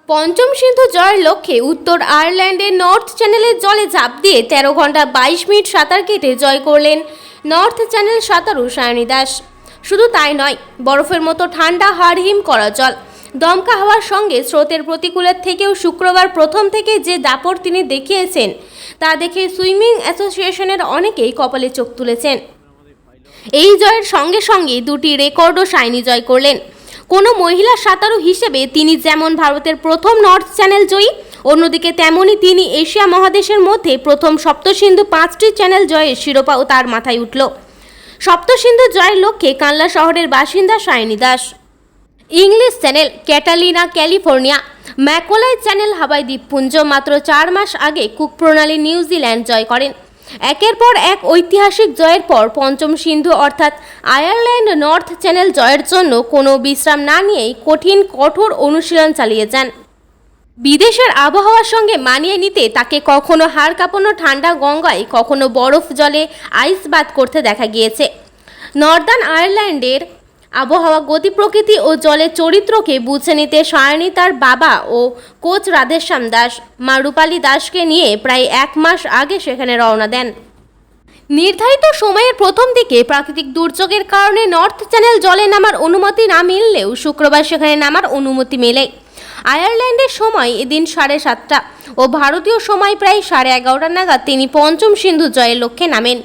পঞ্চম সিন্ধু জয়ের লক্ষ্যে উত্তর আয়ারল্যান্ডের নর্থ চ্যানেলের জলে ঝাঁপ দিয়ে 13 ঘন্টা 22 মিনিট সাঁতার কেটে জয় করলেন নর্থ চ্যানেল সাঁতারু সায়নী দাস। শুধু তাই নয়, বরফের মতো ঠান্ডা হাড়হিম করা জল, দমকা হাওয়ার সঙ্গে স্রোতের প্রতিকূলের থেকেও শুক্রবার প্রথম থেকে যে দাপট তিনি দেখিয়েছেন তা দেখে সুইমিং অ্যাসোসিয়েশনের অনেকেই কপালে চোখ তুলেছেন। এই জয়ের সঙ্গে সঙ্গে দুটি রেকর্ডও সায়নী জয় করলেন। কোনো মহিলা সাঁতারু হিসেবে তিনি যেমন ভারতের প্রথম নর্থ চ্যানেল জয়ী, অন্যদিকে তেমনই তিনি এশিয়া মহাদেশের মধ্যে প্রথম সপ্তসিন্ধু 5টি চ্যানেল জয়ের শিরোপাও তার মাথায় উঠল। সপ্তসিন্ধু জয়ের লক্ষ্যে কানলা শহরের বাসিন্দা Sayani Das. English Channel Catalina California, ম্যাকোলাই চ্যানেল হাওয়াই দ্বীপপুঞ্জ মাত্র 4 মাস আগে কুক প্রণালী নিউজিল্যান্ড জয় করেন। একের পর এক ঐতিহাসিক জয়ের পর পঞ্চম সিন্ধু অর্থাৎ আয়ারল্যান্ড নর্থ চ্যানেল জয়ের জন্য কোনো বিশ্রাম না নিয়েই কঠোর অনুশীলন চালিয়ে যান। বিদেশের আবহাওয়ার সঙ্গে মানিয়ে নিতে তাকে কখনো হাড় কাঁপানো ঠান্ডা গঙ্গায়, কখনো বরফ জলে আইস বাথ করতে দেখা গিয়েছে। নর্দার্ন আয়ারল্যান্ডের আবহাওয়া, গতি প্রকৃতি ও জলের চরিত্রকে বুঝে নিতে সায়নী তার বাবা ও কোচ রাধেশ্যাম দাস, মা রূপালী দাসকে নিয়ে প্রায় 1 মাস আগে সেখানে রওনা দেন। নির্ধারিত সময়ের প্রথম দিকে প্রাকৃতিক দুর্যোগের কারণে নর্থ চ্যানেল জলে নামার অনুমতি না মিললেও শুক্রবার সেখানে নামার অনুমতি মেলে। আয়ারল্যান্ডের সময় এদিন 7:30 ও ভারতীয় সময় প্রায় 11:30 নাগাদ তিনি পঞ্চম সিন্ধু জয়ের লক্ষ্যে নামেন।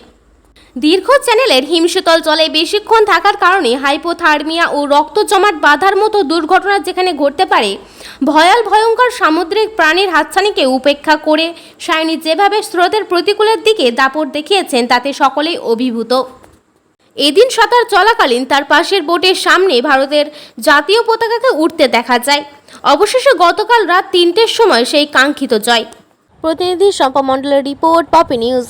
দীর্ঘ চ্যানেলের হিমশীতল জলে বেশিক্ষণ থাকার কারণে হাইপোথার্মিয়া ও রক্ত জমাট বাঁধার মতো দুর্ঘটনা যেখানে ঘটতে পারে, ভয়ঙ্কর সামুদ্রিক প্রাণীর হাতছানিকে উপেক্ষা করে সায়নী যেভাবে স্রোতের প্রতিকূলের দিকে দাপট দেখিয়েছেন তাতে সকলেই অভিভূত। এদিন সাঁতার চলাকালীন তার পাশের বোটের সামনে ভারতের জাতীয় পতাকাকে উঠতে দেখা যায়। অবশেষে গতকাল রাত 3টের সময় সেই কাঙ্ক্ষিত জয়। প্রতিনিধি শম্পা মণ্ডলের রিপোর্ট, পপি নিউজ।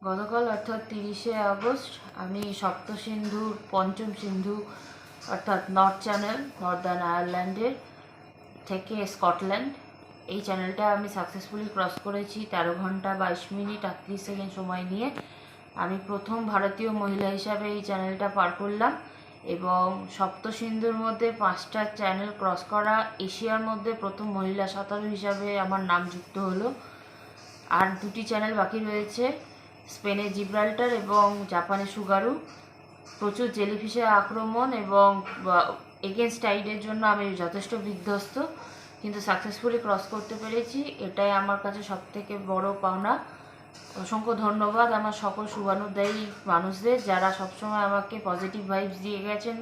গতকাল অর্থাৎ 30শে আগস্ট আমি সপ্তসিন্ধুর পঞ্চম সিন্ধু অর্থাৎ নর্থ চ্যানেল, নর্দার্ন আয়ারল্যান্ডের থেকে স্কটল্যান্ড, এই চ্যানেলটা আমি সাকসেসফুলি ক্রস করেছি 13 ঘন্টা 22 মিনিট 38 সেকেন্ড সময় নিয়ে। আমি প্রথম ভারতীয় মহিলা হিসাবে এই চ্যানেলটা পার করলাম এবং সপ্তসিন্ধুর মধ্যে 5টা চ্যানেল ক্রস করা এশিয়ার মধ্যে প্রথম মহিলা সাঁতারু হিসাবে আমার নাম যুক্ত হলো। আর 2টি চ্যানেল বাকি রয়েছে, স্পেনের জিব্রাল্টার এবং জাপানের সুগারু। প্রচুর জেলিফিশের আক্রমণ এবং এগেনস্ট টাইডের জন্য আমি যথেষ্ট বিধ্বস্ত, কিন্তু সাকসেসফুলি ক্রস করতে পেরেছি, এটাই আমার কাছে সবথেকে বড় পাওনা। অসংখ্য ধন্যবাদ আমার সকল শুভানুদ্দায়ী মানুষদের, যারা সবসময় আমাকে পজিটিভ ভাইবস দিয়ে গেছেন,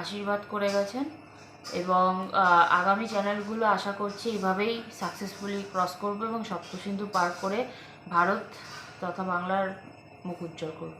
আশীর্বাদ করে গেছেন এবং আগামী চ্যানেলগুলো আশা করছি এভাবেই সাকসেসফুলি ক্রস করবো এবং সপ্তসিন্ধু পার করে ভারত তথা বাংলার মুখ উজ্জ্বল করব।